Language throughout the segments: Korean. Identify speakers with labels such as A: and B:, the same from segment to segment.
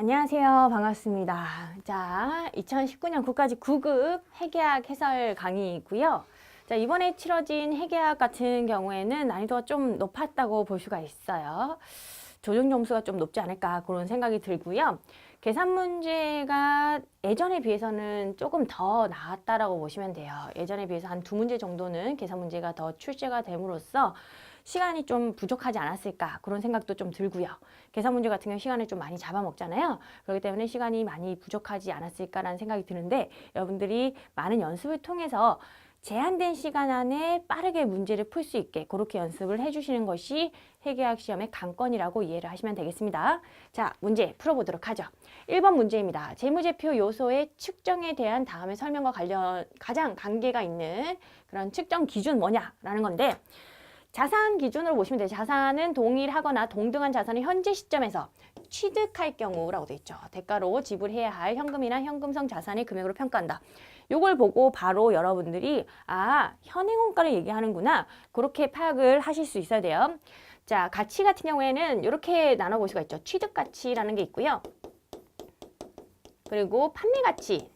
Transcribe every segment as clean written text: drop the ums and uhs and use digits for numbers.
A: 안녕하세요. 반갑습니다. 자, 2019년 국가직 9급 회계학 해설 강의이고요. 자, 이번에 치러진 회계학 같은 경우에는 난이도가 좀 높았다고 볼 수가 있어요. 조정 점수가 좀 높지 않을까 그런 생각이 들고요. 계산 문제가 예전에 비해서는 조금 더 나았다라고 보시면 돼요. 예전에 비해서 한 2문제 정도는 계산 문제가 더 출제가 됨으로써 시간이 좀 부족하지 않았을까 그런 생각도 좀 들고요. 계산 문제 같은 경우 시간을 좀 많이 잡아먹잖아요. 그렇기 때문에 시간이 많이 부족하지 않았을까라는 생각이 드는데 여러분들이 많은 연습을 통해서 제한된 시간 안에 빠르게 문제를 풀 수 있게 그렇게 연습을 해주시는 것이 회계학 시험의 관건이라고 이해를 하시면 되겠습니다. 자, 문제 풀어보도록 하죠. 1번 문제입니다. 재무제표 요소의 측정에 대한 다음의 설명과 가장 관계가 있는 그런 측정 기준 뭐냐라는 건데 자산 기준으로 보시면 돼요. 자산은 동일하거나 동등한 자산을 현재 시점에서 취득할 경우라고 되어 있죠. 대가로 지불해야 할 현금이나 현금성 자산의 금액으로 평가한다. 요걸 보고 바로 여러분들이 현행원가를 얘기하는구나 그렇게 파악을 하실 수 있어야 돼요. 자, 가치 같은 경우에는 이렇게 나눠볼 수가 있죠. 취득가치라는 게 있고요. 그리고 판매가치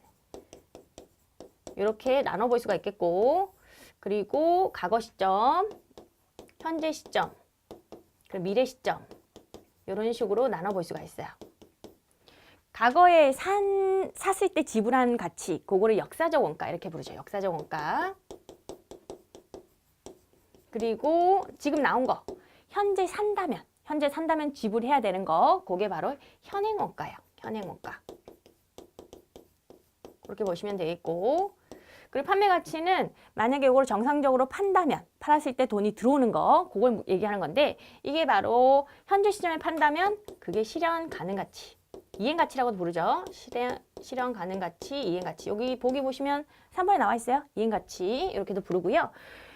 A: 이렇게 나눠볼 수가 있겠고 그리고 과거 시점 현재 시점, 그리고 미래 시점 이런 식으로 나눠볼 수가 있어요. 과거에 샀을 때 지불한 가치, 그거를 역사적 원가 이렇게 부르죠. 역사적 원가. 그리고 지금 나온 거, 현재 산다면 지불해야 되는 거, 그게 바로 현행 원가예요. 현행 원가. 그렇게 보시면 되겠고. 그리고 판매 가치는 만약에 이걸 정상적으로 판다면 팔았을 때 돈이 들어오는 거 그걸 얘기하는 건데 이게 바로 현재 시점에 판다면 그게 실현 가능 가치 이행 가치라고도 부르죠. 실현 가능 가치, 이행 가치. 여기 보기 보시면 3번에 나와 있어요. 이행 가치 이렇게도 부르고요.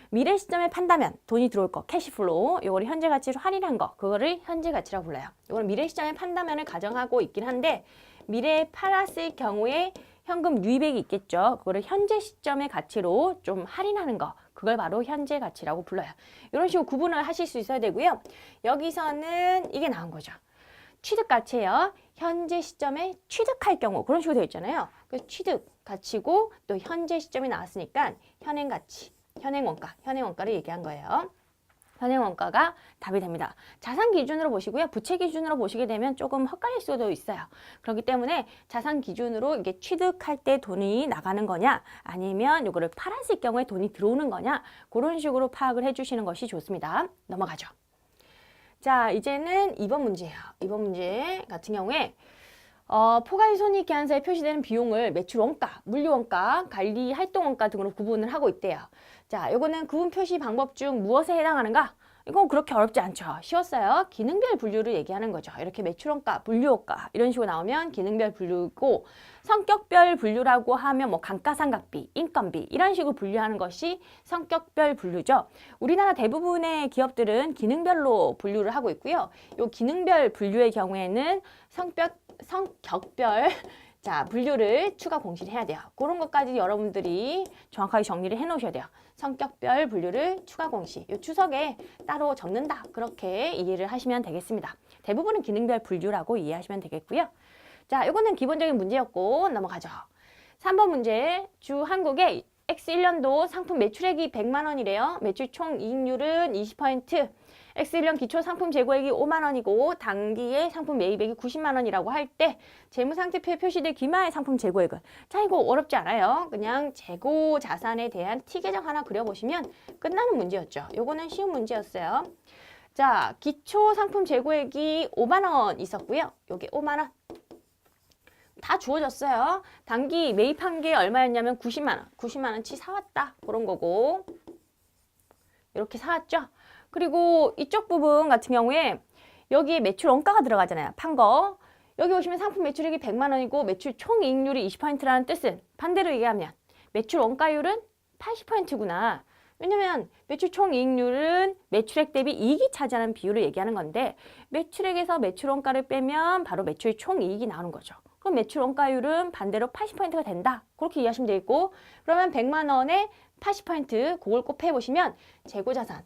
A: 미래 시점에 판다면 돈이 들어올 거 캐시플로우 이거를 현재 가치로 할인한 거 그거를 현재 가치라고 불러요. 이거는 미래 시점에 판다면을 가정하고 있긴 한데 미래에 팔았을 경우에 현금 유입액이 있겠죠. 그거를 현재 시점의 가치로 좀 할인하는 거. 그걸 바로 현재 가치라고 불러요. 이런 식으로 구분을 하실 수 있어야 되고요. 여기서는 이게 나온 거죠. 취득 가치예요. 현재 시점에 취득할 경우 그런 식으로 되어 있잖아요. 그 취득 가치고 또 현재 시점이 나왔으니까 현행 가치, 현행 원가를 얘기한 거예요. 현행 원가가 답이 됩니다. 자산 기준으로 보시고요. 부채 기준으로 보시게 되면 조금 헷갈릴 수도 있어요. 그렇기 때문에 자산 기준으로 이게 취득할 때 돈이 나가는 거냐 아니면 이거를 팔았을 경우에 돈이 들어오는 거냐 그런 식으로 파악을 해주시는 것이 좋습니다. 넘어가죠. 자, 이제는 2번 문제예요. 2번 문제 같은 경우에 포괄손익계산서에 표시되는 비용을 매출원가, 물류원가, 관리활동원가 등으로 구분을 하고 있대요. 자, 요거는 구분 표시 방법 중 무엇에 해당하는가? 이건 그렇게 어렵지 않죠. 쉬웠어요. 기능별 분류를 얘기하는 거죠. 이렇게 매출원가, 물류원가 이런 식으로 나오면 기능별 분류고 성격별 분류라고 하면 뭐 감가상각비, 인건비 이런 식으로 분류하는 것이 성격별 분류죠. 우리나라 대부분의 기업들은 기능별로 분류를 하고 있고요. 요 기능별 분류의 경우에는 성격별 분류를 추가 공시를 해야 돼요. 그런 것까지 여러분들이 정확하게 정리를 해 놓으셔야 돼요. 성격별 분류를 추가 공시. 이 추석에 따로 적는다. 그렇게 이해를 하시면 되겠습니다. 대부분은 기능별 분류라고 이해하시면 되겠고요. 자, 이거는 기본적인 문제였고 넘어가죠. 3번 문제. 주 한국의 X1년도 상품 매출액이 100만 원이래요. 매출 총 이익률은 20%. X1년 기초 상품 재고액이 5만 원이고 당기의 상품 매입액이 90만 원이라고 할 때 재무상태표에 표시될 기마의 상품 재고액은 자, 이거 어렵지 않아요. 그냥 재고 자산에 대한 T계정 하나 그려보시면 끝나는 문제였죠. 요거는 쉬운 문제였어요. 자, 기초 상품 재고액이 5만 원 있었고요. 여기 5만 원. 다 주어졌어요. 당기 매입한 게 얼마였냐면 90만 원. 90만 원치 사왔다. 그런 거고. 이렇게 사왔죠. 그리고 이쪽 부분 같은 경우에 여기에 매출 원가가 들어가잖아요. 판 거. 여기 보시면 상품 매출액이 100만 원이고 매출 총이익률이 20%라는 뜻은 반대로 얘기하면 매출 원가율은 80%구나. 왜냐면 매출 총이익률은 매출액 대비 이익이 차지하는 비율을 얘기하는 건데 매출액에서 매출 원가를 빼면 바로 매출 총이익이 나오는 거죠. 그럼 매출 원가율은 반대로 80%가 된다. 그렇게 이해하시면 되겠고 그러면 100만 원에 80% 그걸 곱해보시면 재고자산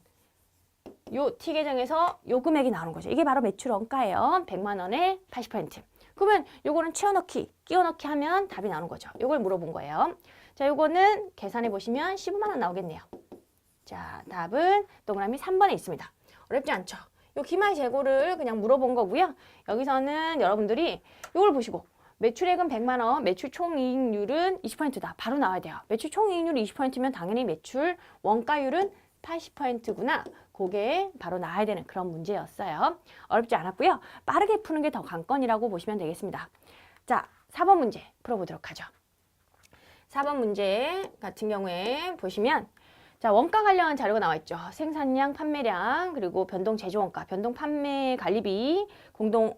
A: 요 T 계정에서 요 금액이 나오는 거죠. 이게 바로 매출 원가예요. 100만 원에 80%. 그러면 요거는 채워넣기, 끼워넣기 하면 답이 나오는 거죠. 요걸 물어본 거예요. 자, 요거는 계산해 보시면 15만 원 나오겠네요. 자, 답은 동그라미 3번에 있습니다. 어렵지 않죠? 요 기말 재고를 그냥 물어본 거고요. 여기서는 여러분들이 요걸 보시고 매출액은 100만 원, 매출 총이익률은 20%다. 바로 나와야 돼요. 매출 총이익률이 20%면 당연히 매출 원가율은 80%구나. 그게 바로 나와야 되는 그런 문제였어요. 어렵지 않았고요. 빠르게 푸는 게 더 관건이라고 보시면 되겠습니다. 자, 4번 문제 풀어보도록 하죠. 4번 문제 같은 경우에 보시면 자, 원가 관련 자료가 나와 있죠. 생산량, 판매량, 그리고 변동 제조 원가, 변동 판매 관리비,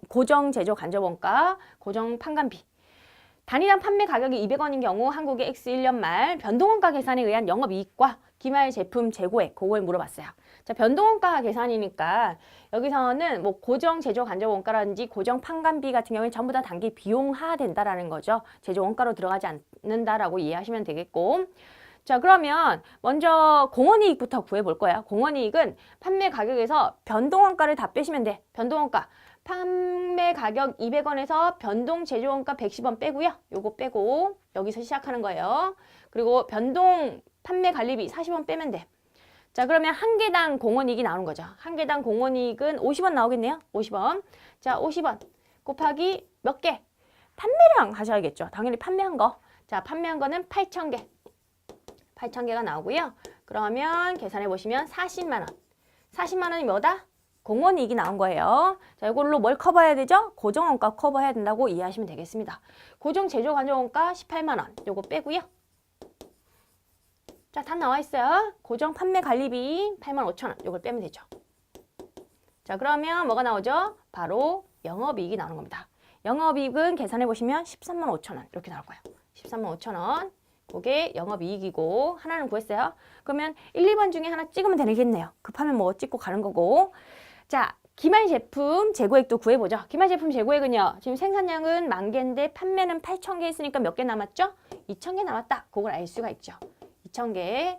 A: 고정 제조 간접 원가, 고정 판관비. 단위당 판매 가격이 200원인 경우 한국의 X1년 말 변동원가 계산에 의한 영업이익과 기말 제품 재고액, 그걸 물어봤어요. 자, 변동원가 계산이니까 여기서는 뭐 고정 제조 간접 원가라든지 고정 판관비 같은 경우는 전부 다 단기 비용화 된다라는 거죠. 제조 원가로 들어가지 않는다라고 이해하시면 되겠고. 자, 그러면 먼저 공원이익부터 구해볼 거야. 공원이익은 판매 가격에서 변동원가를 다 빼시면 돼. 변동원가. 판매 가격 200원에서 변동 제조원가 110원 빼고요. 요거 빼고 여기서 시작하는 거예요. 그리고 변동 판매 관리비 40원 빼면 돼. 자, 그러면 한 개당 공원이익이 나오는 거죠. 한 개당 공원이익은 50원 나오겠네요. 50원. 자, 50원 곱하기 몇 개? 판매량 하셔야겠죠. 당연히 판매한 거. 자, 판매한 거는 8,000개. 8,000개가 나오고요. 그러면 계산해 보시면 40만 원. 40만 원이 뭐다? 공원이익이 나온 거예요. 자, 이걸로 뭘 커버해야 되죠? 고정원가 커버해야 된다고 이해하시면 되겠습니다. 고정 제조 간접원가 18만 원. 요거 빼고요. 자, 답 나와 있어요. 고정 판매 관리비 85,000원. 요걸 빼면 되죠. 자, 그러면 뭐가 나오죠? 바로 영업이익이 나오는 겁니다. 영업이익은 계산해 보시면 13만 5천원 이렇게 나올 거예요. 13만 5천원. 그게 영업이익이고 하나는 구했어요. 그러면 1, 2번 중에 하나 찍으면 되겠네요. 급하면 뭐 찍고 가는 거고. 자, 기말 제품 재고액도 구해보죠. 기말 제품 재고액은요. 지금 생산량은 10,000개인데 판매는 8,000개 했으니까 몇 개 남았죠? 2,000개 남았다. 그걸 알 수가 있죠. 2,000개.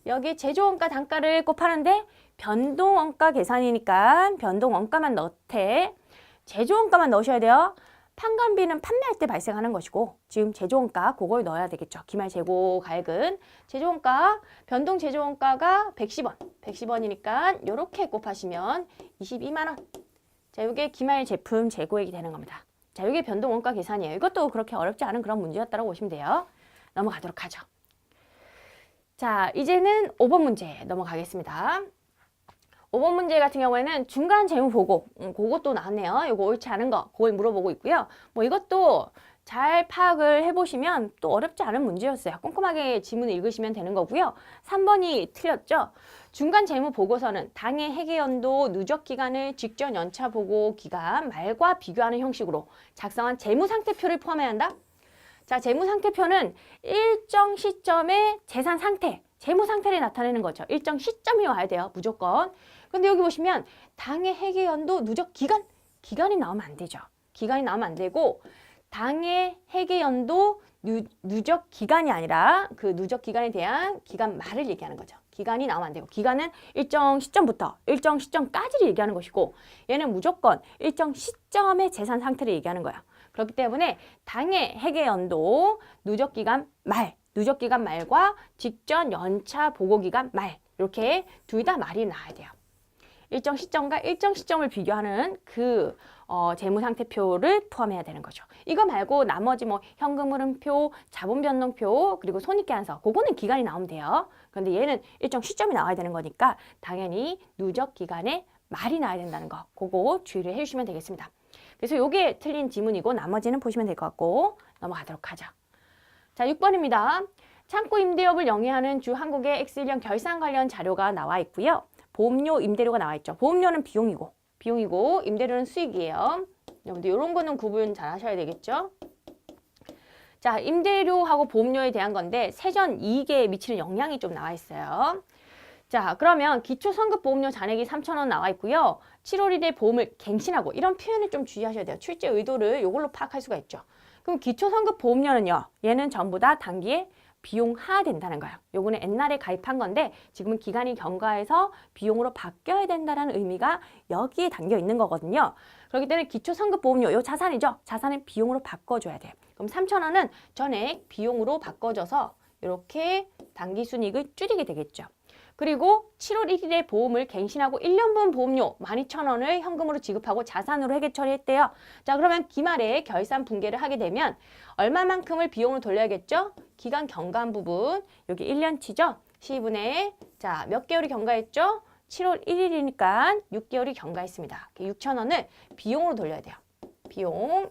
A: 여기 제조원가 단가를 곱하는데 변동원가 계산이니까 변동원가만 넣되 제조원가만 넣으셔야 돼요. 판관비는 판매할 때 발생하는 것이고 지금 제조원가 그걸 넣어야 되겠죠. 기말 재고 가액은 제조원가, 변동 제조원가가 110원. 110원이니까 이렇게 곱하시면 22만 원. 자, 이게 기말 제품 재고액이 되는 겁니다. 자, 이게 변동원가 계산이에요. 이것도 그렇게 어렵지 않은 그런 문제였다고 보시면 돼요. 넘어가도록 하죠. 자, 이제는 5번 문제 넘어가겠습니다. 5번 문제 같은 경우에는 중간 재무 보고, 그것도 나왔네요. 이거 옳지 않은 거, 그걸 물어보고 있고요. 뭐 이것도 잘 파악을 해보시면 또 어렵지 않은 문제였어요. 꼼꼼하게 지문을 읽으시면 되는 거고요. 3번이 틀렸죠. 중간 재무 보고서는 당해 회계연도 누적 기간을 직전 연차 보고 기간 말과 비교하는 형식으로 작성한 재무 상태표를 포함해야 한다. 자, 재무 상태표는 일정 시점의 재산 상태, 재무 상태를 나타내는 거죠. 일정 시점이 와야 돼요. 무조건. 근데 여기 보시면 당해 회계연도 누적 기간, 기간이 나오면 안 되죠. 기간이 나오면 안 되고 당해 회계연도 누적 기간이 아니라 그 누적 기간에 대한 기간 말을 얘기하는 거죠. 기간이 나오면 안 되고 기간은 일정 시점부터 일정 시점까지를 얘기하는 것이고 얘는 무조건 일정 시점의 재산 상태를 얘기하는 거야. 그렇기 때문에 당해 회계연도 누적기간 말, 누적기간 말과 직전 연차 보고기간 말 이렇게 둘 다 말이 나와야 돼요. 일정 시점과 일정 시점을 비교하는 그 재무상태표를 포함해야 되는 거죠. 이거 말고 나머지 뭐 현금 흐름표, 자본 변동표, 그리고 손익계산서 그거는 기간이 나오면 돼요. 그런데 얘는 일정 시점이 나와야 되는 거니까 당연히 누적 기간에 말이 나와야 된다는 거 그거 주의를 해주시면 되겠습니다. 그래서 이게 틀린 지문이고 나머지는 보시면 될 것 같고 넘어가도록 하죠. 자, 6번입니다. 창고 임대업을 영위하는 주 한국의 X1년 결산 관련 자료가 나와 있고요. 보험료, 임대료가 나와 있죠. 보험료는 비용이고 임대료는 수익이에요. 여러분들 이런 거는 구분 잘 하셔야 되겠죠. 자, 임대료하고 보험료에 대한 건데 세전 이익에 미치는 영향이 좀 나와 있어요. 자, 그러면 기초선급보험료 잔액이 3,000원 나와 있고요. 7월 1일 보험을 갱신하고 이런 표현을 좀 주의하셔야 돼요. 출제 의도를 이걸로 파악할 수가 있죠. 그럼 기초선급보험료는요. 얘는 전부 다 단기에 비용하 된다는 거예요. 요거는 옛날에 가입한 건데 지금은 기간이 경과해서 비용으로 바뀌어야 된다는 의미가 여기에 담겨 있는 거거든요. 그렇기 때문에 기초상급보험료, 요 자산이죠. 자산은 비용으로 바꿔줘야 돼요. 그럼 3,000원은 전액 비용으로 바꿔줘서 이렇게 당기순이익을 줄이게 되겠죠. 그리고 7월 1일에 보험을 갱신하고 1년분 보험료 12,000원을 현금으로 지급하고 자산으로 회계 처리했대요. 자, 그러면 기말에 결산 분계를 하게 되면 얼마만큼을 비용으로 돌려야겠죠? 기간 경과한 부분, 여기 1년치죠? 시분에 자, 몇 개월이 경과했죠? 7월 1일이니까 6개월이 경과했습니다. 6,000원을 비용으로 돌려야 돼요. 비용,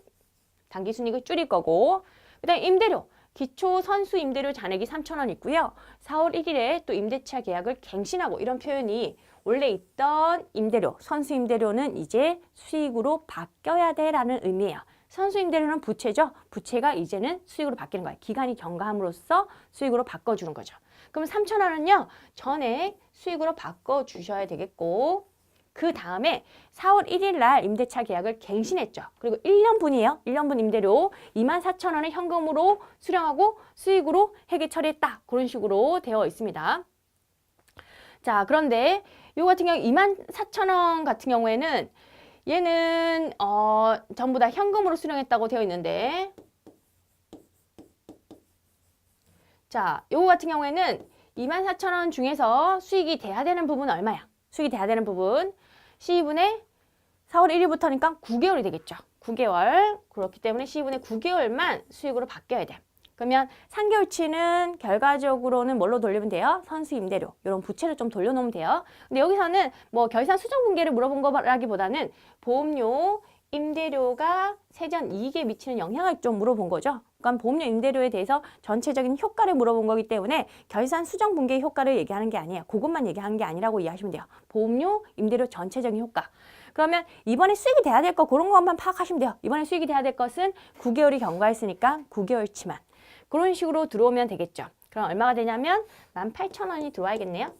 A: 당기순이익을 줄일 거고, 그 다음에 임대료. 기초 선수 임대료 잔액이 3,000원 있고요. 4월 1일에 또 임대차 계약을 갱신하고 이런 표현이 원래 있던 임대료, 선수 임대료는 이제 수익으로 바뀌어야 돼라는 의미예요. 선수 임대료는 부채죠. 부채가 이제는 수익으로 바뀌는 거예요. 기간이 경과함으로써 수익으로 바꿔주는 거죠. 그럼 3,000원은요. 전액 수익으로 바꿔주셔야 되겠고 그 다음에 4월 1일 날 임대차 계약을 갱신했죠. 그리고 1년분이에요. 1년분 임대료 24,000원을 현금으로 수령하고 수익으로 회계 처리했다. 그런 식으로 되어 있습니다. 자, 그런데 요 같은 경우 24,000원 같은 경우에는 얘는 전부 다 현금으로 수령했다고 되어 있는데 자, 요거 같은 경우에는 24,000원 중에서 수익이 돼야 되는 부분은 얼마야? 수익이 돼야 되는 부분 C분의 4월 1일부터니까 9개월이 되겠죠. 9개월. 그렇기 때문에 C분의 9개월만 수익으로 바뀌어야 돼요. 그러면 3개월치는 결과적으로는 뭘로 돌리면 돼요? 선수 임대료. 이런 부채를 좀 돌려놓으면 돼요. 근데 여기서는 뭐 결산 수정 분계를 물어본 거라기보다는 보험료, 임대료가 세전 이익에 미치는 영향을 좀 물어본 거죠. 그러니까 보험료 임대료에 대해서 전체적인 효과를 물어본 거기 때문에 결산 수정 분계의 효과를 얘기하는 게 아니에요. 그것만 얘기하는 게 아니라고 이해하시면 돼요. 보험료, 임대료 전체적인 효과. 그러면 이번에 수익이 돼야 될 거 그런 것만 파악하시면 돼요. 이번에 수익이 돼야 될 것은 9개월이 경과했으니까 9개월치만. 그런 식으로 들어오면 되겠죠. 그럼 얼마가 되냐면 18,000원이 들어와야겠네요.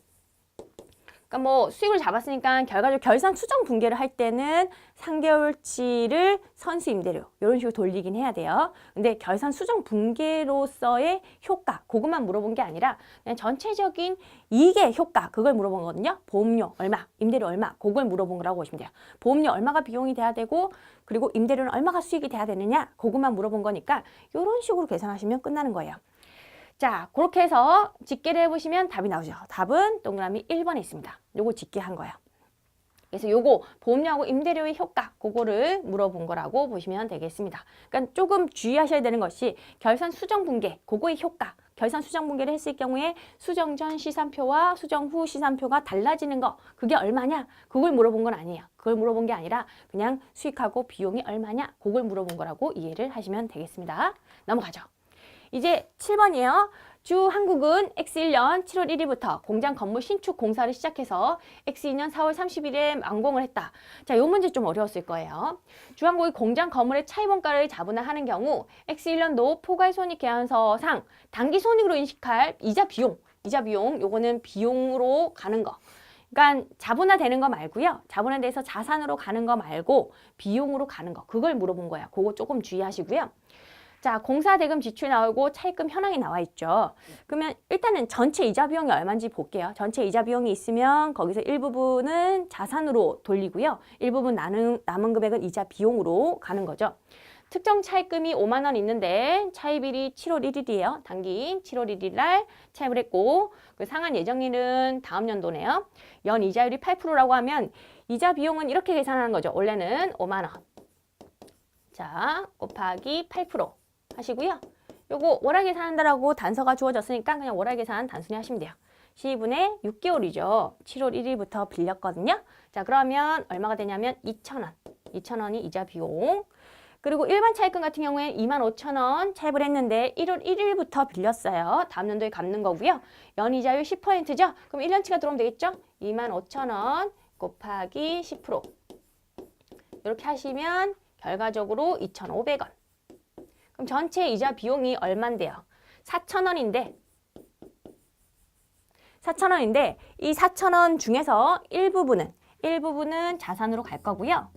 A: 그러니까 뭐 수익을 잡았으니까 결과적으로 결산 수정 분계를 할 때는 3개월치를 선수 임대료 이런 식으로 돌리긴 해야 돼요. 근데 결산 수정 분계로서의 효과 그것만 물어본 게 아니라 그냥 전체적인 이익의 효과 그걸 물어본 거거든요. 보험료 얼마, 임대료 얼마 그걸 물어본 거라고 보시면 돼요. 보험료 얼마가 비용이 돼야 되고 그리고 임대료는 얼마가 수익이 돼야 되느냐 그것만 물어본 거니까 이런 식으로 계산하시면 끝나는 거예요. 자, 그렇게 해서 집계를 해보시면 답이 나오죠. 답은 동그라미 1번에 있습니다. 요거 집계한 거예요. 그래서 요거 보험료하고 임대료의 효과 그거를 물어본 거라고 보시면 되겠습니다. 그러니까 조금 주의하셔야 되는 것이 결산 수정 분계 그거의 효과. 결산 수정 분계를 했을 경우에 수정 전 시산표와 수정 후 시산표가 달라지는 거 그게 얼마냐? 그걸 물어본 건 아니에요. 그걸 물어본 게 아니라 그냥 수익하고 비용이 얼마냐? 그걸 물어본 거라고 이해를 하시면 되겠습니다. 넘어가죠. 이제 7번이에요. 주 한국은 X1년 7월 1일부터 공장 건물 신축 공사를 시작해서 X2년 4월 30일에 완공을 했다. 자, 요 문제 좀 어려웠을 거예요. 주 한국이 공장 건물의 차입원가를 자분할하는 경우 X1년도 포괄손익계산서상 당기손익으로 인식할 이자 비용 요거는 비용으로 가는 거. 그러니까 자분화되는 거 말고요. 자분화돼서 자산으로 가는 거 말고 비용으로 가는 거. 그걸 물어본 거예요. 그거 조금 주의하시고요. 자, 공사 대금 지출 나오고 차입금 현황이 나와 있죠. 그러면 일단은 전체 이자 비용이 얼마인지 볼게요. 전체 이자 비용이 있으면 거기서 일부분은 자산으로 돌리고요. 일부분 남은 금액은 이자 비용으로 가는 거죠. 특정 차입금이 5만 원 있는데 차입일이 7월 1일이에요. 단기 7월 1일 날 차입을 했고 그 상한 예정일은 다음 연도네요. 연 이자율이 8%라고 하면 이자 비용은 이렇게 계산하는 거죠. 원래는 5만 원. 자, 곱하기 8%. 하시고요. 요거 월화 계산한다라고 단서가 주어졌으니까 그냥 월화 계산 단순히 하시면 돼요. C분의 6개월이죠. 7월 1일부터 빌렸거든요. 자, 그러면 얼마가 되냐면 2,000원. 2,000원이 이자 비용. 그리고 일반 차입금 같은 경우에 25,000원 차입을 했는데 1월 1일부터 빌렸어요. 다음 연도에 갚는 거고요. 연이자율 10%죠. 그럼 1년치가 들어오면 되겠죠? 25,000원 곱하기 10%. 이렇게 하시면 결과적으로 2,500원. 그럼 전체 이자 비용이 얼만데요? 4,000원인데 이 4,000원 중에서 일부분은 자산으로 갈 거고요.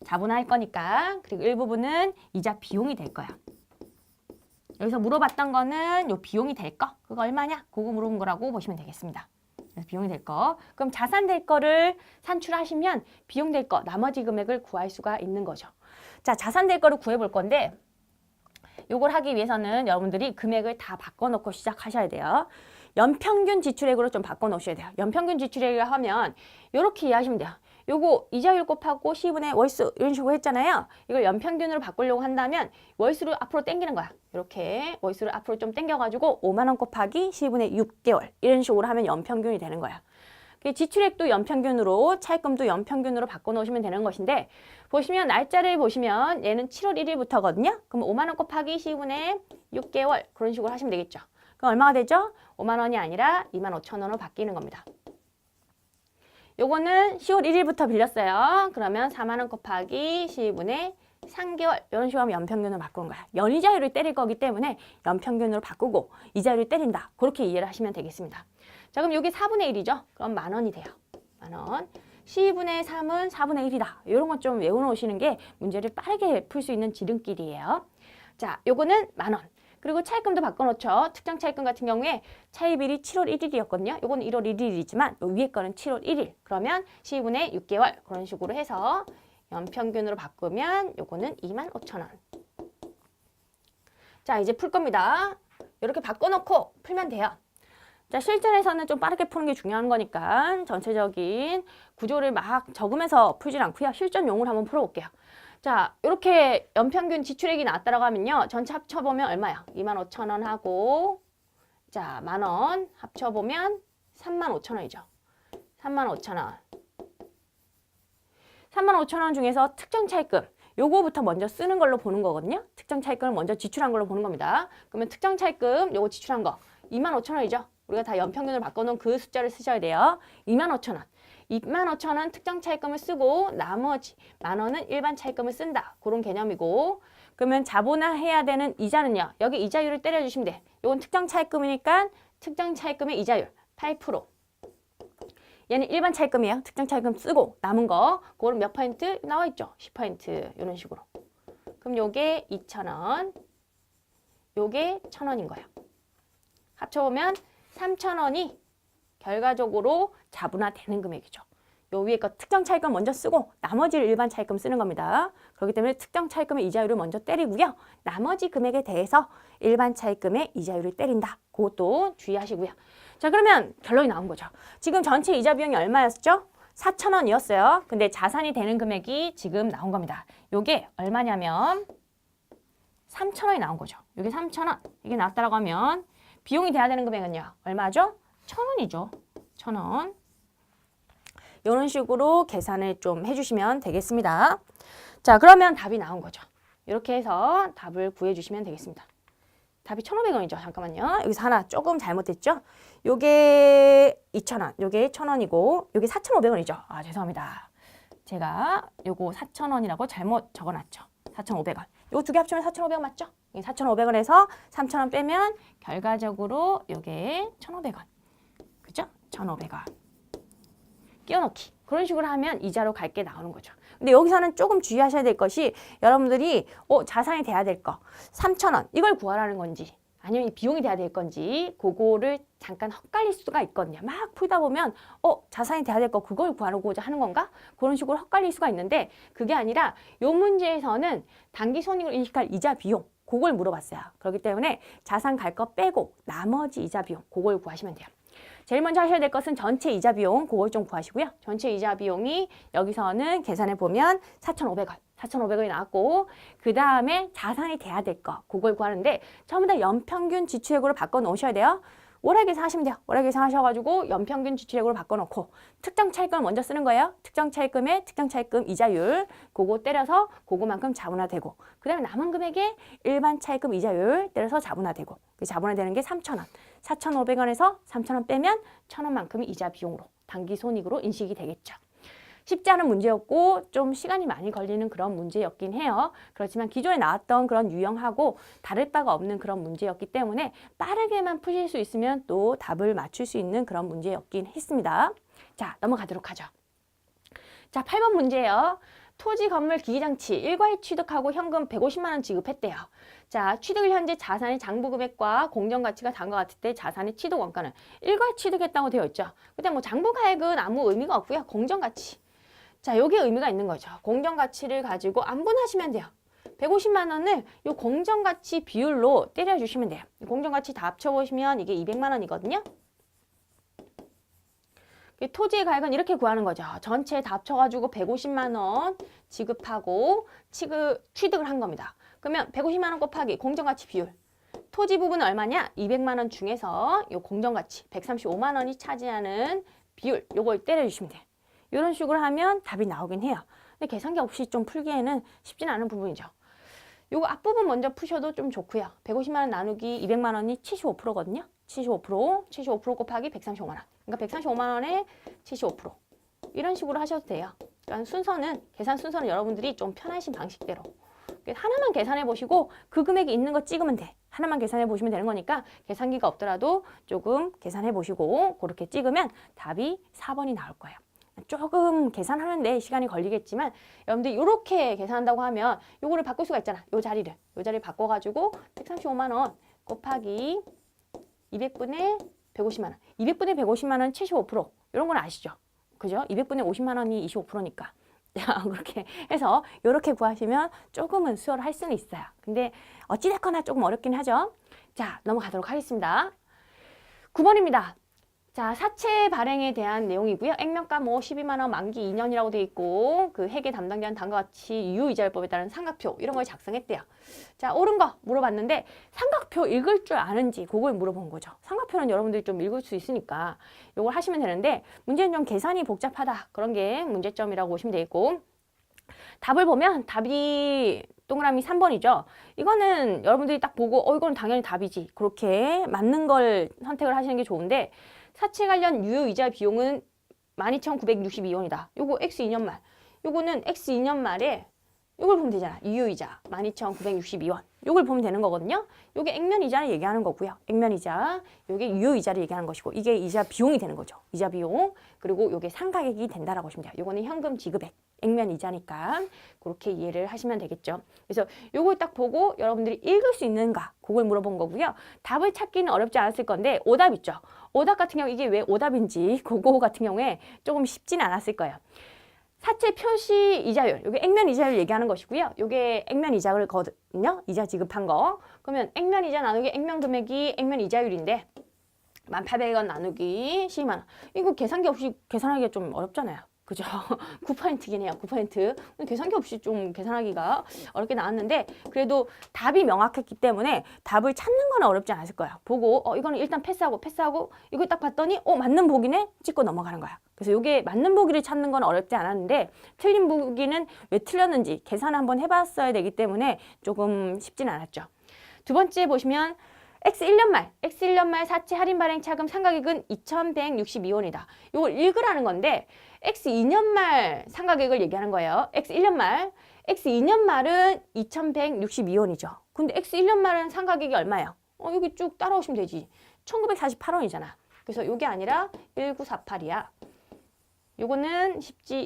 A: 자본화할 거니까. 그리고 일부분은 이자 비용이 될 거야. 여기서 물어봤던 거는 요 비용이 될 거, 그거 얼마냐? 그거 물어본 거라고 보시면 되겠습니다. 그래서 비용이 될 거. 그럼 자산 될 거를 산출하시면 비용 될 거, 나머지 금액을 구할 수가 있는 거죠. 자, 자산 될 거를 구해 볼 건데 요걸 하기 위해서는 여러분들이 금액을 다 바꿔놓고 시작하셔야 돼요. 연평균 지출액으로 좀 바꿔놓으셔야 돼요. 연평균 지출액을 하면 이렇게 이해하시면 돼요. 요거 이자율 곱하고 C분의 월수 이런 식으로 했잖아요. 이걸 연평균으로 바꾸려고 한다면 월수를 앞으로 당기는 거야. 이렇게 월수를 앞으로 좀 당겨가지고 5만 원 곱하기 C분의 6개월 이런 식으로 하면 연평균이 되는 거야. 지출액도 연평균으로, 차입금도 연평균으로 바꿔놓으시면 되는 것인데 보시면 날짜를 보시면 얘는 7월 1일부터거든요. 그럼 5만 원 곱하기 C분의 6개월 그런 식으로 하시면 되겠죠. 그럼 얼마가 되죠? 5만 원이 아니라 2만 5천 원으로 바뀌는 겁니다. 요거는 10월 1일부터 빌렸어요. 그러면 4만 원 곱하기 C분의 3개월 이런 식으로 하면 연평균으로 바꾸는 거야. 연이자율을 때릴 거기 때문에 연평균으로 바꾸고 이자율을 때린다. 그렇게 이해를 하시면 되겠습니다. 자, 그럼 여기 4분의 1이죠? 그럼 만 원이 돼요. 만 원. C분의 3은 4분의 1이다. 이런 것 좀 외워놓으시는 게 문제를 빠르게 풀 수 있는 지름길이에요. 자, 요거는 만 원. 그리고 차입금도 바꿔놓죠. 특정 차입금 같은 경우에 차입일이 7월 1일이었거든요. 요거는 1월 1일이지만 요 위에 거는 7월 1일. 그러면 C분의 6개월 그런 식으로 해서 연평균으로 바꾸면 요거는 2만 5천 원. 자, 이제 풀 겁니다. 이렇게 바꿔놓고 풀면 돼요. 자, 실전에서는 좀 빠르게 푸는 게 중요한 거니까 전체적인 구조를 막 적으면서 풀진 않고요. 실전용으로 한번 풀어볼게요. 자, 이렇게 연평균 지출액이 나왔다고 하면요. 전체 합쳐보면 얼마야? 2만 5천 원 하고 자, 만 원 합쳐보면 3만 5천 원이죠. 3만 5천 원. 3만 5천 원 중에서 특정 차입금 요거부터 먼저 쓰는 걸로 보는 거거든요. 특정 차입금을 먼저 지출한 걸로 보는 겁니다. 그러면 특정 차입금 요거 지출한 거 2만 5천 원이죠. 우리가 다 연평균을 바꿔놓은 그 숫자를 쓰셔야 돼요. 2만 5천 원. 2만 5천 원 특정 차입금을 쓰고 나머지 만 원은 일반 차입금을 쓴다. 그런 개념이고 그러면 자본화해야 되는 이자는요. 여기 이자율을 때려주시면 돼. 이건 특정 차입금이니까 특정 차입금의 이자율 8%. 얘는 일반 차입금이에요. 특정 차입금 쓰고 남은 거 그거는 몇 퍼센트 나와 있죠? 10% 이런 식으로. 그럼 요게 2,000원. 요게 1,000원인 거예요. 합쳐보면 3,000원이 결과적으로 자본화되는 금액이죠. 요 위에 거 특정 차입금 먼저 쓰고 나머지를 일반 차입금 쓰는 겁니다. 그렇기 때문에 특정 차입금의 이자율을 먼저 때리고요. 나머지 금액에 대해서 일반 차입금의 이자율을 때린다. 그것도 주의하시고요. 자, 그러면 결론이 나온 거죠. 지금 전체 이자 비용이 얼마였죠? 4,000원이었어요. 근데 자산이 되는 금액이 지금 나온 겁니다. 요게 얼마냐면 3,000원이 나온 거죠. 요게 3,000원. 이게 나왔다라고 하면 비용이 돼야 되는 금액은요. 얼마죠? 1,000원이죠. 1,000원. 이런 식으로 계산을 좀 해주시면 되겠습니다. 자, 그러면 답이 나온 거죠. 이렇게 해서 답을 구해주시면 되겠습니다. 답이 1,500원이죠. 잠깐만요. 여기서 하나 조금 잘못됐죠? 요게 2,000원, 요게 1,000원이고 요게 4,500원이죠. 아, 죄송합니다. 제가 요거 4,000원이라고 잘못 적어놨죠. 4,500원. 요거 두 개 합치면 4,500원 맞죠? 4,500원에서 3,000원 빼면 결과적으로 요게 1,500원. 그죠? 1,500원. 끼워넣기. 그런 식으로 하면 이자로 갈 게 나오는 거죠. 근데 여기서는 조금 주의하셔야 될 것이 여러분들이 자산이 돼야 될 거 3,000원 이걸 구하라는 건지 아니면 비용이 돼야 될 건지 그거를 잠깐 헛갈릴 수가 있거든요. 막 풀다 보면 자산이 돼야 될 거 그걸 구하고자 하는 건가? 그런 식으로 헛갈릴 수가 있는데 그게 아니라 이 문제에서는 단기 손익을 인식할 이자 비용 그걸 물어봤어요. 그렇기 때문에 자산 갈 거 빼고 나머지 이자 비용 그걸 구하시면 돼요. 제일 먼저 하셔야 될 것은 전체 이자 비용 그걸 좀 구하시고요. 전체 이자 비용이 여기서는 계산해 보면 4,500원. 4,500원이 나왔고 그 다음에 자산이 돼야 될 거 그걸 구하는데 전부 다 연평균 지출액으로 바꿔 놓으셔야 돼요. 월하게 계산하시면 돼요. 월하게 계산하셔가지고 연평균 지출액으로 바꿔놓고 특정 차입금을 먼저 쓰는 거예요. 특정 차입금에 특정 차입금 이자율 그거 때려서 그거만큼 자본화되고 그 다음에 남은 금액에 일반 차입금 이자율 때려서 자본화되고 그 자본화되는 게 3,000원. 4,500원에서 3,000원 빼면 1,000원만큼이 이자 비용으로 단기 손익으로 인식이 되겠죠. 쉽지 않은 문제였고 좀 시간이 많이 걸리는 그런 문제였긴 해요. 그렇지만 기존에 나왔던 그런 유형하고 다를 바가 없는 그런 문제였기 때문에 빠르게만 푸실 수 있으면 또 답을 맞출 수 있는 그런 문제였긴 했습니다. 자, 넘어가도록 하죠. 자, 8번 문제예요. 토지, 건물, 기기장치 일괄 취득하고 현금 150만 원 지급했대요. 자, 취득일 현재 자산의 장부금액과 공정가치가 다음과 같을 때 자산의 취득원가는 일괄 취득했다고 되어 있죠. 근데 뭐 장부가액은 아무 의미가 없고요. 공정가치. 자, 여기에 의미가 있는 거죠. 공정가치를 가지고 안분하시면 돼요. 150만 원을 이 공정가치 비율로 때려주시면 돼요. 공정가치 다 합쳐보시면 이게 200만 원이거든요. 토지의 가액은 이렇게 구하는 거죠. 전체 다 합쳐가지고 150만 원 지급하고 취득을 한 겁니다. 그러면 150만 원 곱하기 공정가치 비율. 토지 부분은 얼마냐? 200만 원 중에서 이 공정가치 135만 원이 차지하는 비율 요걸 때려주시면 돼요. 이런 식으로 하면 답이 나오긴 해요. 근데 계산기 없이 좀 풀기에는 쉽진 않은 부분이죠. 요거 앞부분 먼저 푸셔도 좀 좋고요. 150만 원 나누기 200만 원이 75%거든요. 75% 곱하기 135만 원. 그러니까 135만 원에 75%. 이런 식으로 하셔도 돼요. 그러니까 계산 순서는 여러분들이 좀 편하신 방식대로. 하나만 계산해 보시고 그 금액이 있는 거 찍으면 돼. 하나만 계산해 보시면 되는 거니까 계산기가 없더라도 조금 계산해 보시고 그렇게 찍으면 답이 4번이 나올 거예요. 조금 계산하는데 시간이 걸리겠지만 여러분들 이렇게 계산한다고 하면 요거를 바꿀 수가 있잖아. 요 자리를 바꿔가지고 135만 원 곱하기 200분의 150만 원. 200분의 150만 원 75%. 이런 건 아시죠? 그죠? 200분의 50만 원이 25%니까. 그렇게 해서 이렇게 구하시면 조금은 수월을 할 수는 있어요. 근데 어찌됐거나 조금 어렵긴 하죠. 자, 넘어가도록 하겠습니다. 9번입니다. 자, 사채 발행에 대한 내용이고요. 액면가 뭐 12만 원 만기 2년이라고 돼 있고 그 회계 담당자는 다음과 같이 유효이자율법에 따른 삼각표 이런 걸 작성했대요. 자, 옳은 거 물어봤는데 삼각표 읽을 줄 아는지 그걸 물어본 거죠. 삼각표는 여러분들이 좀 읽을 수 있으니까 이걸 하시면 되는데 문제는 좀 계산이 복잡하다. 그런 게 문제점이라고 보시면 되겠고 답을 보면 답이 동그라미 3번이죠. 이거는 여러분들이 딱 보고 이건 당연히 답이지. 그렇게 맞는 걸 선택을 하시는 게 좋은데 사채 관련 유효이자 비용은 12,962원이다. 요거 X 2년 말. 요거는 X 2년 말에 요걸 보면 되잖아. 유효이자 12,962원. 요걸 보면 되는 거거든요. 요게 액면이자를 얘기하는 거고요. 액면이자. 요게 유효이자를 얘기하는 것이고 이게 이자 비용이 되는 거죠. 이자 비용. 그리고 요게 상가액이 된다라고 보시면 돼요. 요거는 현금 지급액. 액면이자니까 그렇게 이해를 하시면 되겠죠. 그래서 요걸 딱 보고 여러분들이 읽을 수 있는가 그걸 물어본 거고요. 답을 찾기는 어렵지 않았을 건데 오답 있죠. 오답 같은 경우 이게 왜 오답인지 그거 같은 경우에 조금 쉽진 않았을 거예요. 사채 표시 이자율, 이게 액면 이자율 얘기하는 것이고요. 이게 액면 이자거든요. 이자 지급한 거. 그러면 액면 이자 나누기 액면 금액이 액면 이자율인데 1,800원 나누기 12만 원. 이거 계산기 없이 계산하기가 좀 어렵잖아요. 그죠? 9%긴 해요. 9%. 계산기 없이 좀 계산하기가 어렵게 나왔는데 그래도 답이 명확했기 때문에 답을 찾는 건 어렵지 않았을 거예요. 보고 이거는 일단 패스하고 이걸 딱 봤더니 맞는 보기네 찍고 넘어가는 거야. 그래서 이게 맞는 보기를 찾는 건 어렵지 않았는데 틀린 보기는 왜 틀렸는지 계산 한번 해봤어야 되기 때문에 조금 쉽진 않았죠. 두 번째 보시면 X 1년 말 사채 할인 발행 차금 상가액은 2,162원이다. 이걸 읽으라는 건데 X 2년 말 상가액을 얘기하는 거예요. X 1년 말. X 2년 말은 2,162원이죠. 근데 X 1년 말은 상가액이 얼마예요? 여기 쭉 따라오시면 되지. 1,948원이잖아. 그래서 이게 아니라 1948이야. 요거는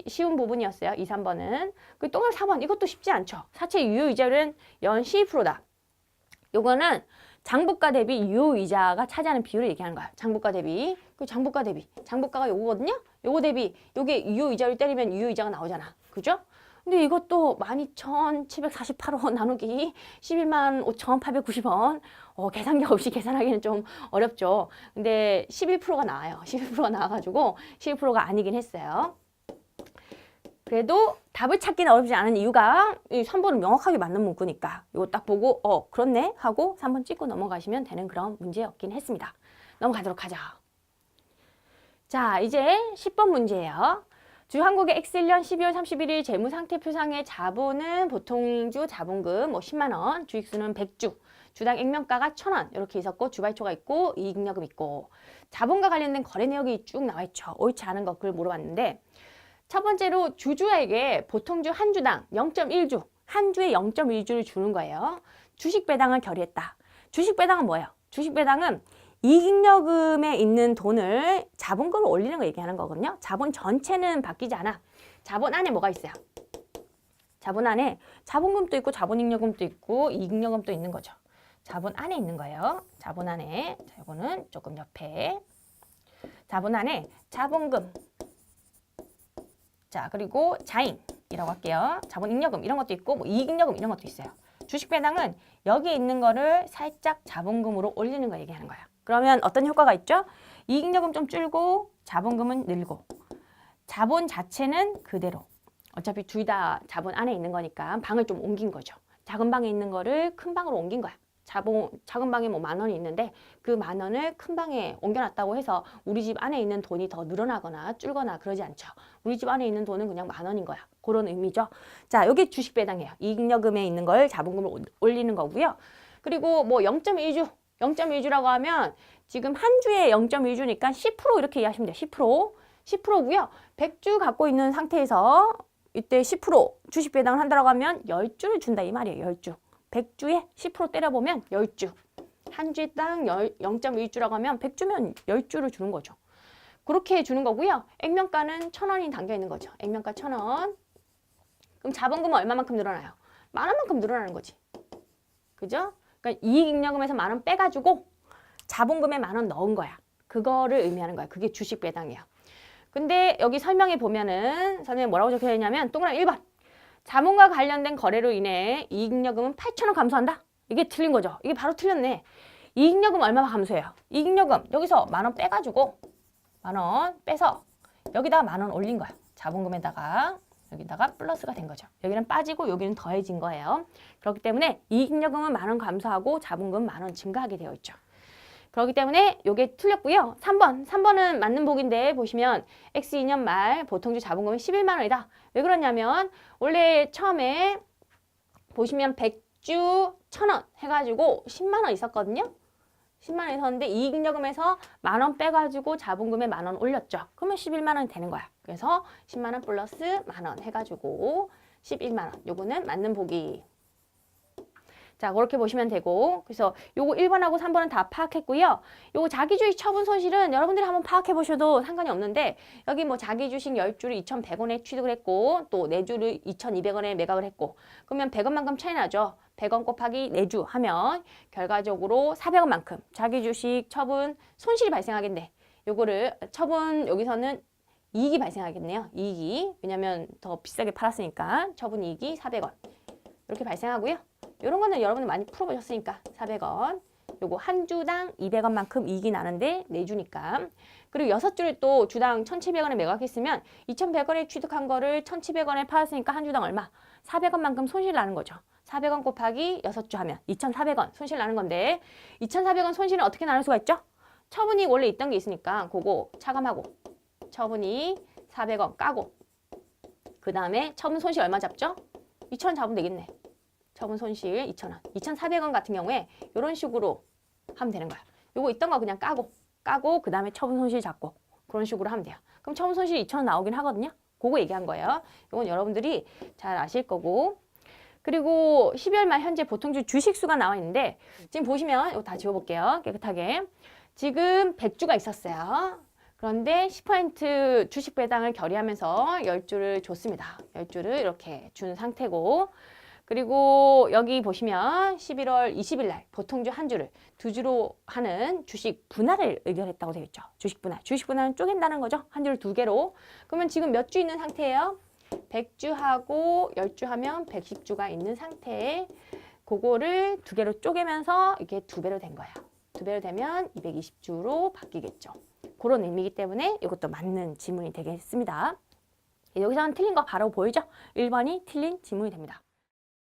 A: 쉬운 부분이었어요. 2, 3번은. 그 동그라미 4번. 이것도 쉽지 않죠. 사채 유효이자율은 연 12%다. 요거는 장부가 대비 유효이자가 차지하는 비율을 얘기하는 거야. 장부가 대비. 장부가가 요거거든요. 요거 대비 요게 유효이자를 때리면 유효이자가 나오잖아. 그죠? 근데 이것도 12,748원 나누기 115,890원. 계산기 없이 계산하기는 좀 어렵죠. 근데 11%가 나와요. 11%가 나와가지고 11%가 아니긴 했어요. 그래도 답을 찾기는 어렵지 않은 이유가 이 3번은 명확하게 맞는 문구니까 이거 딱 보고 그렇네 하고 3번 찍고 넘어가시면 되는 그런 문제였긴 했습니다. 넘어가도록 하죠. 자, 이제 10번 문제예요. 주한국의 X1년 12월 31일 재무상태표상의 자본은 보통주 자본금 10만 원, 주익수는 100주, 주당 액면가가 1,000원 이렇게 있었고 주발초가 있고 이익잉여금 있고 자본과 관련된 거래 내역이 쭉 나와 있죠. 옳지 않은 거 그걸 물어봤는데 첫 번째로 주주에게 보통주 한 주당 0.1주, 한 주에 0.1주를 주는 거예요. 주식 배당을 결의했다. 주식 배당은 뭐예요? 주식 배당은 이익잉여금에 있는 돈을 자본금을 올리는 거 얘기하는 거거든요. 자본 전체는 바뀌지 않아. 자본 안에 뭐가 있어요? 자본 안에 자본금도 있고 자본잉여금도 있고 이익잉여금도 있는 거죠. 자본 안에 있는 거예요. 자본 안에. 자, 이거는 조금 옆에. 자본 안에 자본금. 자, 그리고 자인이라고 할게요. 자본잉여금 이런 것도 있고 뭐 이익잉여금 이런 것도 있어요. 주식 배당은 여기 있는 거를 살짝 자본금으로 올리는 거 얘기하는 거야. 그러면 어떤 효과가 있죠? 이익잉여금 좀 줄고 자본금은 늘고 자본 자체는 그대로. 어차피 둘 다 자본 안에 있는 거니까 방을 좀 옮긴 거죠. 작은 방에 있는 거를 큰 방으로 옮긴 거야. 작은 방에 뭐 10,000원이 있는데 그 10,000원을 큰 방에 옮겨놨다고 해서 우리 집 안에 있는 돈이 더 늘어나거나 줄거나 그러지 않죠. 우리 집 안에 있는 돈은 그냥 10,000원인 거야. 그런 의미죠. 자, 여기 주식 배당이에요. 이익잉여금에 있는 걸 자본금을 올리는 거고요. 그리고 뭐 0.1주, 0.1주라고 하면 지금 한 주에 0.1주니까 10% 이렇게 이해하시면 돼요. 10%. 10%고요. 100주 갖고 있는 상태에서 이때 10% 주식 배당을 한다고 하면 10주를 준다 이 말이에요. 10주. 100주에 10% 때려보면 10주. 한 주당 0.1주라고 하면 100주면 10주를 주는 거죠. 그렇게 주는 거고요. 액면가는 1,000원이 담겨 있는 거죠. 액면가 1,000원. 그럼 자본금은 얼마만큼 늘어나요? 10,000원만큼 늘어나는 거지. 그죠? 그러니까 이익잉여금에서 10,000원 빼가지고 자본금에 10,000원 넣은 거야. 그거를 의미하는 거야. 그게 주식 배당이에요. 근데 여기 설명에 보면은 설명에 뭐라고 적혀 있냐면 동그라미 1번. 자본과 관련된 거래로 인해 이익잉여금은 8,000원 감소한다? 이게 틀린 거죠. 이게 바로 틀렸네. 이익잉여금 얼마 감소해요? 이익잉여금 여기서 10,000원 빼가지고 10,000원 빼서 여기다가 10,000원 올린 거야. 자본금에다가 여기다가 플러스가 된 거죠. 여기는 빠지고 여기는 더해진 거예요. 그렇기 때문에 이익잉여금은 10,000원 감소하고 자본금은 10,000원 증가하게 되어 있죠. 그렇기 때문에 이게 틀렸고요. 3번은 맞는 복인데 보시면 X 2년 말 보통주 자본금은 11만 원이다. 왜 그러냐면 원래 처음에 보시면 100주 1,000원 해가지고 10만 원 있었거든요. 10만 원 있었는데 이익잉여금에서 10,000원 빼가지고 자본금에 10,000원 올렸죠. 그러면 11만 원이 되는 거야. 그래서 10만 원 플러스 10,000원 해가지고 11만 원. 요거는 맞는 복이. 자, 그렇게 보시면 되고, 그래서 요거 1번하고 3번은 다 파악했고요. 요거 자기주식 처분 손실은 여러분들이 한번 파악해 보셔도 상관이 없는데, 여기 뭐 자기주식 10주를 2,100원에 취득을 했고, 또 4주를 2,200원에 매각을 했고, 그러면 100원만큼 차이 나죠. 100원 곱하기 4주 하면 결과적으로 400원만큼 자기주식 처분 손실이 발생하겠네. 요거를 처분 여기서는 이익이 발생하겠네요. 이익이. 왜냐면 더 비싸게 팔았으니까 처분 이익이 400원. 이렇게 발생하고요. 이런 거는 여러분들 많이 풀어보셨으니까 400원. 요거 한 주당 200원만큼 이익이 나는데 4주니까. 그리고 6주를 또 주당 1,700원에 매각했으면 2,100원에 취득한 거를 1,700원에 팔았으니까 한 주당 얼마? 400원만큼 손실 나는 거죠. 400원 곱하기 6주 하면 2,400원 손실 나는 건데 2,400원 손실은 어떻게 나눌 수가 있죠? 처분이 원래 있던 게 있으니까 그거 차감하고 처분이 400원 까고 그 다음에 처분 손실 얼마 잡죠? 2,000원 잡으면 되겠네. 처분 손실 2,000원. 2,400원 같은 경우에 이런 식으로 하면 되는 거야. 요거 있던 거 그냥 까고 그 다음에 처분 손실 잡고 그런 식으로 하면 돼요. 그럼 처분 손실 2,000원 나오긴 하거든요. 그거 얘기한 거예요. 이건 여러분들이 잘 아실 거고. 그리고 12월 말 현재 보통주 주식수가 나와 있는데 지금 보시면 이거 다 지워볼게요. 깨끗하게. 지금 100주가 있었어요. 그런데 10% 주식 배당을 결의하면서 10주를 줬습니다. 10주를 이렇게 준 상태고 그리고 여기 보시면 11월 20일 날 보통주 한 주를 2주로 하는 주식 분할을 의결했다고 되어 있죠. 주식 분할. 주식 분할은 쪼갠다는 거죠. 한 주를 2개로. 그러면 지금 몇 주 있는 상태예요? 100주하고 10주 하면 110주가 있는 상태에 그거를 2개로 쪼개면서 이게 2배로 된 거예요. 2배로 되면 220주로 바뀌겠죠. 그런 의미이기 때문에 이것도 맞는 지문이 되겠습니다. 여기서는 틀린 거 바로 보이죠? 1번이 틀린 지문이 됩니다.